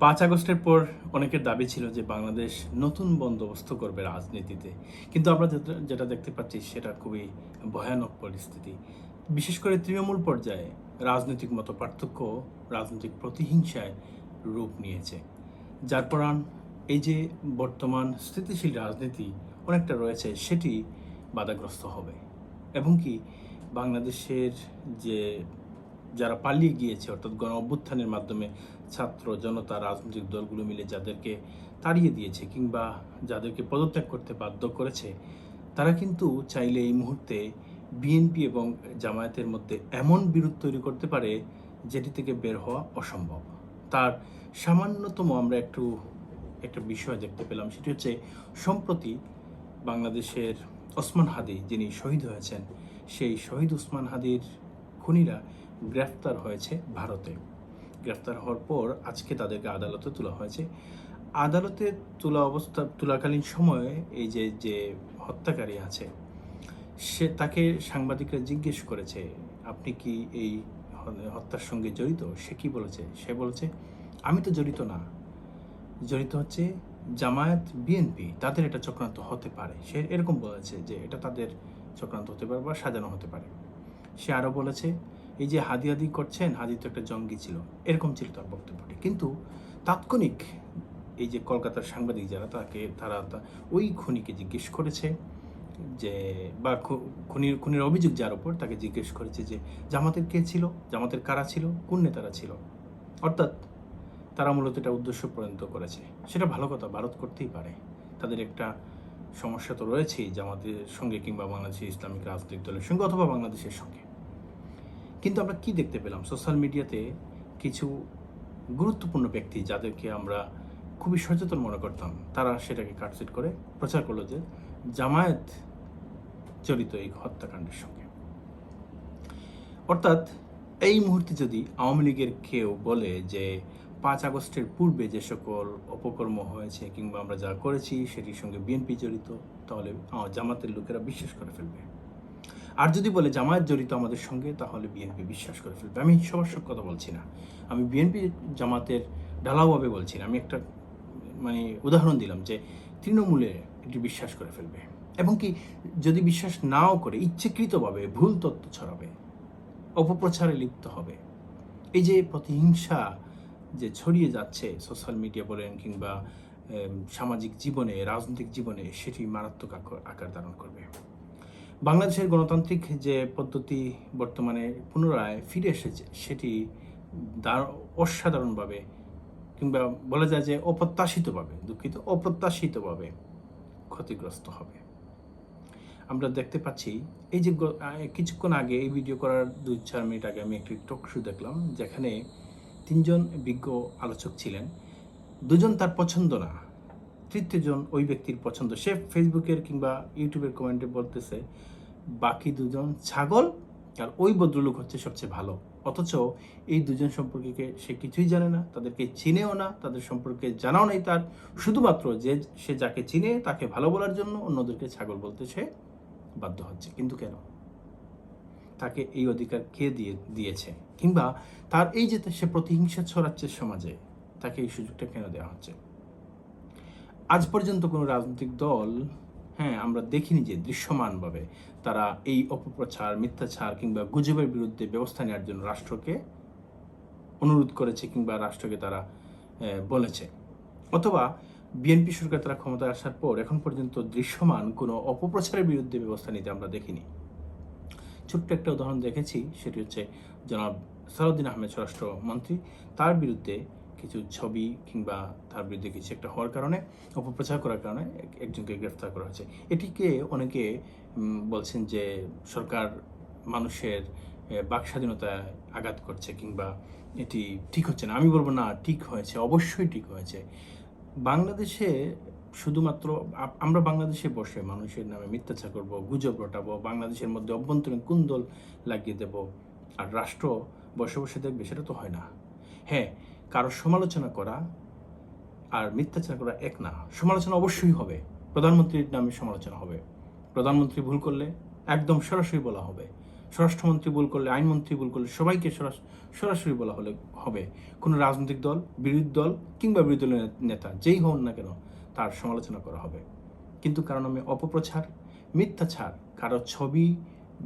5 আগস্টের পর অনেকের দাবি ছিল যে বাংলাদেশ নতুন বন্দোবস্ত করবে রাজনীতিতে। কিন্তু আমরা যেটা দেখতে পাচ্ছি সেটা খুবই ভয়ানক পরিস্থিতি। বিশেষ করে তৃণমূল পর্যায়ে রাজনৈতিক মতপার্থক্য, রাজনৈতিক প্রতিহিংসায় রূপ নিয়েছে। যার পরাণ এই যে বর্তমান স্থিতিশীল রাজনীতি অনেকটা রয়েছে সেটি বাধাগ্রস্ত হবে। এবং কি বাংলাদেশের যে যারা পালিয়ে গিয়েছে অর্থাৎ গণ অভ্যুত্থানের মাধ্যমে ছাত্র জনতা রাজনৈতিক দলগুলো মিলে যাদেরকে তাড়িয়ে দিয়েছে কিংবা যাদেরকে পদত্যাগ করতে বাধ্য করেছে, তারা কিন্তু চাইলে এই মুহূর্তে বিএনপি এবং জামায়াতের মধ্যে এমন বিরোধ তৈরি করতে পারে যেটি থেকে বের হওয়া অসম্ভব। তার সামান্যতম আমরা একটা বিষয় দেখতে পেলাম, সেটি হচ্ছে সম্প্রতি বাংলাদেশের ওসমান হাদি যিনি শহীদ হয়েছেন, সেই শহীদ ওসমান হাদির খুনিরা গ্রেফতার হয়েছে ভারতে। গ্রেফতার হওয়ার পর আজকে তাদেরকে আদালতে তোলা হয়েছে। আদালতে তোলাকালীন সময়ে এই যে হত্যাকারী আছে, তাকে সাংবাদিকরা জিজ্ঞেস করেছে, আপনি কি এই হত্যার সঙ্গে জড়িত? সে কি বলেছে? সে বলেছে, আমি তো জড়িত না, জড়িত হচ্ছে জামায়াত বিএনপি, তাদের এটা চক্রান্ত হতে পারে। সে এরকম বলেছে যে এটা তাদের চক্রান্ত হতে পারে বা সাজানো হতে পারে। সে আরও বলেছে, এই যে হাদি করছেন, হাদি তো একটা জঙ্গি ছিল, এরকম ছিল তার বক্তব্যটি। কিন্তু তাৎক্ষণিক এই যে কলকাতার সাংবাদিক যারা তারা ওই খুনিকে জিজ্ঞেস করেছে যে, বা খুনির অভিযোগ যার উপর, তাকে জিজ্ঞেস করেছে যে জামাতের কে ছিল, জামাতের কারা ছিল, কোন নেতারা ছিল। অর্থাৎ তারা মূলত এটা উদ্দেশ্য পরিণত করেছে। সেটা ভালো কথা, ভারত করতেই পারে। তাদের একটা সমস্যা তো রয়েছেই জামাতের সঙ্গে কিংবা বাংলাদেশের ইসলামিক রাজনৈতিক দলের সঙ্গে অথবা বাংলাদেশের সঙ্গে। কিন্তু আমরা কি দেখতে পেলাম সোশ্যাল মিডিয়াতে কিছু গুরুত্বপূর্ণ ব্যক্তি যাদেরকে আমরা খুবই সচেতন মনে করতাম, তারা সেটাকে কাটছেট করে প্রচার করলো যে জামায়াত জড়িত এই হত্যাকাণ্ডের সঙ্গে। অর্থাৎ এই মুহূর্তে যদি আওয়ামী লীগের কেউ বলে যে 5 আগস্টের পূর্বে যে সকল অপকর্ম হয়েছে কিংবা আমরা যা করেছি সেটির সঙ্গে বিএনপি জড়িত, তাহলে জামাতের লোকেরা বিশ্বাস করে ফেলবে। আর যদি বলে জামায়াত জড়িত আমাদের সঙ্গে, তাহলে বিএনপি বিশ্বাস করে ফেলবে। আমি সবার কথা বলছি না, আমি বিএনপি জামাতের ঢালাওভাবে বলছি না, আমি একটা উদাহরণ দিলাম যে তৃণমূলে এটি বিশ্বাস করে ফেলবে। এবং কি যদি বিশ্বাস নাও করে ইচ্ছাকৃতভাবে ভুল তথ্য ছড়াবে, অপপ্রচারে লিপ্ত হবে। এই যে প্রতিহিংসা যে ছড়িয়ে যাচ্ছে সোশ্যাল মিডিয়া বলেন কিংবা সামাজিক জীবনে, রাজনৈতিক জীবনে, সেটি মারাত্মক আকার ধারণ করবে। বাংলাদেশের গণতান্ত্রিক যে পদ্ধতি বর্তমানে পুনরায় ফিরে এসেছে, সেটি অসাধারণভাবে কিংবা বলা যায় যে অপ্রত্যাশিতভাবে ক্ষতিগ্রস্ত হবে। আমরা দেখতে পাচ্ছি এই যে কিছুক্ষণ আগে, এই ভিডিও করার 2-4 মিনিট আগে আমি একটি টক শো দেখলাম, যেখানে 3জন বিজ্ঞ আলোচক ছিলেন। 2জন তার পছন্দ না, তৃতীয় জন ওই ব্যক্তির পছন্দ। সে ফেসবুকের কিংবা ইউটিউবের কমেন্টে বলতেছে বাকি 2জন ছাগল আর ওই ভদ্রলোক হচ্ছে সবচেয়ে ভালো। অথচ এই 2জন সম্পর্কে সে কিছুই জানে না, তাদেরকে চিনেও না, তাদের সম্পর্কে জানাও নেই তার। শুধুমাত্র যে সে যাকে চিনে তাকে ভালো বলার জন্য অন্যদেরকে ছাগল বলতে সে বাধ্য হচ্ছে। কিন্তু কেন? তাকে এই অধিকার কে দিয়েছে? কিংবা তার এই যে সে প্রতিহিংসা ছড়াচ্ছে সমাজে, তাকে এই সুযোগটা কেন দেওয়া হচ্ছে? আজ পর্যন্ত কোনো রাজনৈতিক দল, আমরা দেখিনি যে দৃশ্যমানভাবে তারা এই অপপ্রচার, মিথ্যাচার কিংবা গুজবের বিরুদ্ধে ব্যবস্থা নেওয়ার জন্য রাষ্ট্রকে অনুরোধ করেছে কিংবা রাষ্ট্রকে তারা বলেছে। অথবা বিএনপি সরকার তারা ক্ষমতায় আসার পর এখন পর্যন্ত দৃশ্যমান কোনো অপপ্রচারের বিরুদ্ধে ব্যবস্থা নিতে আমরা দেখিনি। ছোট্ট একটা উদাহরণ দেখেছি, সেটি হচ্ছে জনাব সালাউদ্দিন আহমেদ স্বরাষ্ট্রমন্ত্রী, তার বিরুদ্ধে কিছু ছবি কিংবা তার বিরুদ্ধে কিছু একটা হওয়ার কারণে, অপপ্রচার করার কারণে একজনকে গ্রেফতার করা হয়েছে। এটিকে অনেকে বলছেন যে সরকার মানুষের বাক স্বাধীনতায় আঘাত করছে কিংবা এটি ঠিক হচ্ছে না। আমি বলবো না, ঠিক হয়েছে, অবশ্যই ঠিক হয়েছে। বাংলাদেশে শুধুমাত্র আমরা বাংলাদেশে বসে মানুষের নামে মিথ্যাচার করব, গুজব রটাবো, বাংলাদেশের মধ্যে অভ্যন্তরীণ কুন্দল লাগিয়ে দেব, আর রাষ্ট্র বসে বসে দেখবে, সেটা তো হয় না। হ্যাঁ, কারো সমালোচনা করা আর মিথ্যাচার করা এক না। সমালোচনা অবশ্যই হবে, প্রধানমন্ত্রীর নামে সমালোচনা হবে, প্রধানমন্ত্রী ভুল করলে একদম সরাসরি বলা হবে, স্বরাষ্ট্রমন্ত্রী ভুল করলে, আইনমন্ত্রী ভুল করলে সবাইকে সরাসরি বলা হলে হবে। কোনো রাজনৈতিক দল, বিরোধী দল কিংবা বিরোধী দলের নেতা যেই হন না কেন তার সমালোচনা করা হবে। কিন্তু কারণ আমি অপপ্রচার, মিথ্যাচার, কারো ছবি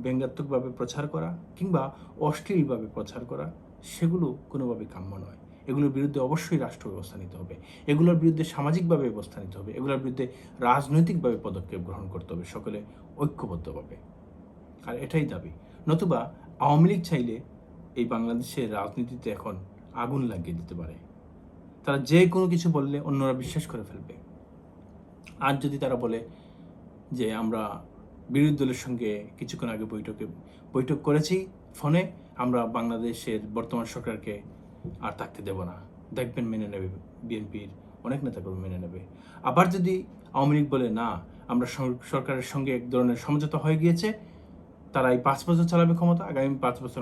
ব্যঙ্গাত্মকভাবে প্রচার করা কিংবা অশ্লীলভাবে প্রচার করা, সেগুলো কোনোভাবেই কাম্য নয়। এগুলোর বিরুদ্ধে অবশ্যই রাষ্ট্র ব্যবস্থা নিতে হবে, এগুলোর বিরুদ্ধে সামাজিকভাবে ব্যবস্থা নিতে হবে, এগুলোর বিরুদ্ধে রাজনৈতিকভাবে পদক্ষেপ গ্রহণ করতে হবে সকলে ঐক্যবদ্ধভাবে। আর এটাই দাবি। নতুবা আওয়ামী লীগ চাইলে এই বাংলাদেশের রাজনীতিতে এখন আগুন লাগিয়ে দিতে পারে। তারা যে কোনো কিছু বললে অন্যরা বিশ্বাস করে ফেলবে। আর যদি তারা বলে যে আমরা বিরোধী দলের সঙ্গে কিছুক্ষণ আগে বৈঠক করেছি ফোনে, আমরা বাংলাদেশের বর্তমান সরকারকে আর থাকতে দেব না, দেখবেন মেনে নেবে, বিএনপির অনেক নেতাকর্মী মেনে নেবে। আবার যদি আওয়ামী লীগ বলে না, আমরা সরকারের সঙ্গে এক ধরনের সমঝোতা হয়ে গিয়েছে, তারা এই 5 বছর চালাবে ক্ষমতা, আগামী 5 বছর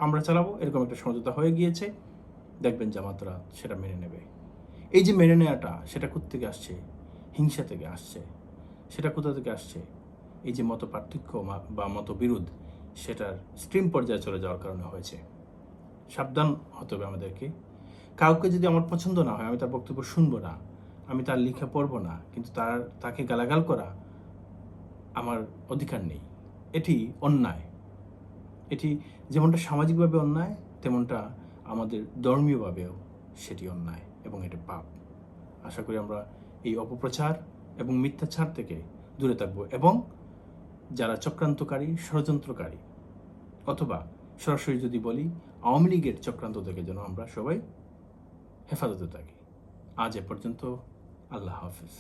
আমরা চালাবো, এরকম একটা সমঝোতা হয়ে গিয়েছে, দেখবেন জামাতরা সেটা মেনে নেবে। এই যে মেনে নেওয়াটা, সেটা কোত্থেকে আসছে? হিংসা থেকে আসছে। সেটা কোথা থেকে আসছে? এই যে মত পার্থক্য বা মতবিরোধ, সেটার স্ট্রিম পর্যায়ে চলে যাওয়ার কারণে হয়েছে। সাবধান হতে হবে আমাদেরকে। কাউকে যদি আমার পছন্দ না হয়, আমি তার বক্তব্য শুনবো না, আমি তার লিখে পড়বো না, কিন্তু তাকে গালাগাল করা আমার অধিকার নেই। এটি অন্যায়। এটি যেমনটা সামাজিকভাবে অন্যায়, তেমনটা আমাদের ধর্মীয়ভাবেও সেটি অন্যায় এবং এটা পাপ। আশা করি আমরা এই অপপ্রচার এবং মিথ্যাচার থেকে দূরে থাকব এবং যারা চক্রান্তকারী, ষড়যন্ত্রকারী, অথবা সরাসরি যদি বলি আওয়ামী লীগের চক্রান্ত থেকে যেন আমরা সবাই হেফাজতে থাকি। আজ এ পর্যন্ত। আল্লাহ হাফিজ।